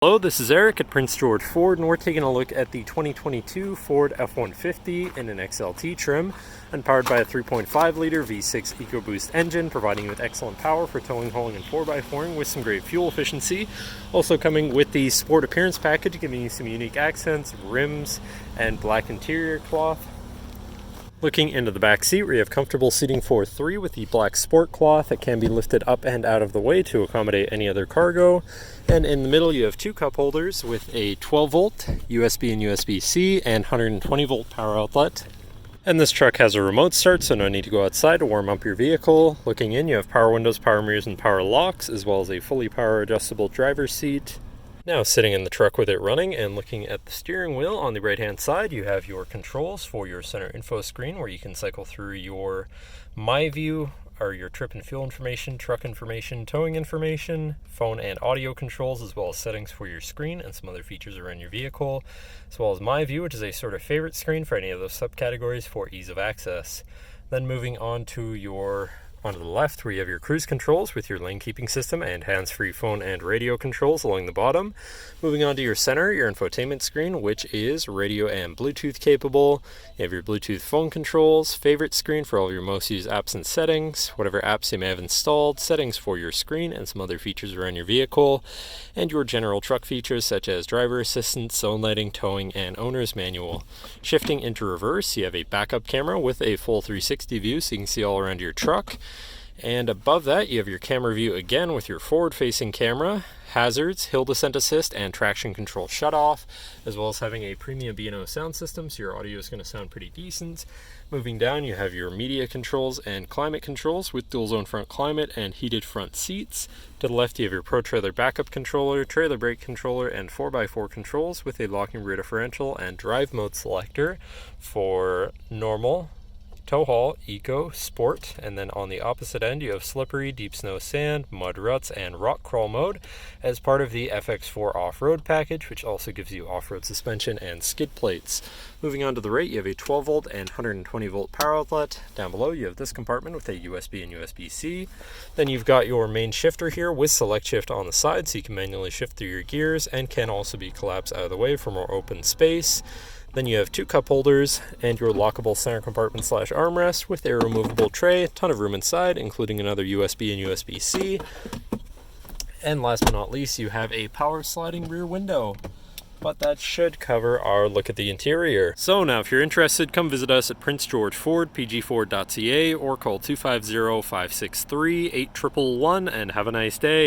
Hello, this is Eric at Prince George Ford, and we're taking a look at the 2022 Ford F-150 in an XLT trim and powered by a 3.5-liter V6 EcoBoost engine, providing you with excellent power for towing, hauling, and 4x4ing with some great fuel efficiency. Also coming with the Sport Appearance package, giving you some unique accents, rims, and black interior cloth. Looking into the back seat, we have comfortable seating for 3 with the black sport cloth that can be lifted up and out of the way to accommodate any other cargo. And in the middle, you have 2 cup holders with a 12-volt USB and USB-C and 120-volt power outlet. And this truck has a remote start, so no need to go outside to warm up your vehicle. Looking in, you have power windows, power mirrors, and power locks, as well as a fully power adjustable driver's seat. Now sitting in the truck with it running and looking at the steering wheel, on the right hand side you have your controls for your center info screen where you can cycle through your My View or your trip and fuel information, truck information, towing information, phone and audio controls, as well as settings for your screen and some other features around your vehicle, as well as My View, which is a sort of favorite screen for any of those subcategories for ease of access. Then moving on to onto the left, where you have your cruise controls with your lane keeping system and hands-free phone and radio controls along the bottom. Moving on to your center, your infotainment screen, which is radio and Bluetooth capable. You have your Bluetooth phone controls, favorite screen for all of your most used apps and settings, whatever apps you may have installed, settings for your screen, and some other features around your vehicle, and your general truck features such as driver assistance, zone lighting, towing, and owner's manual. Shifting into reverse, you have a backup camera with a full 360 view so you can see all around your truck. And above that, you have your camera view again with your forward-facing camera, hazards, hill descent assist, and traction control shutoff, as well as having a premium B&O sound system, so your audio is going to sound pretty decent. Moving down, you have your media controls and climate controls with dual zone front climate and heated front seats. To the left, you have your Pro Trailer backup controller, trailer brake controller, and 4x4 controls with a locking rear differential and drive mode selector for normal, tow haul, eco, sport, and then on the opposite end you have slippery, deep snow, sand, mud ruts, and rock crawl mode as part of the FX4 off-road package, which also gives you off-road suspension and skid plates. Moving on to the right, you have a 12-volt and 120-volt power outlet. Down below you have this compartment with a USB and USB-C. Then you've got your main shifter here with select shift on the side, so you can manually shift through your gears and can also be collapsed out of the way for more open space. Then you have 2 cup holders and your lockable center compartment / armrest with a removable tray, a ton of room inside, including another USB and USB-C. And last but not least, you have a power sliding rear window. But that should cover our look at the interior. So now if you're interested, come visit us at Prince George Ford, pgford.ca, or call 250-563-8111 and have a nice day.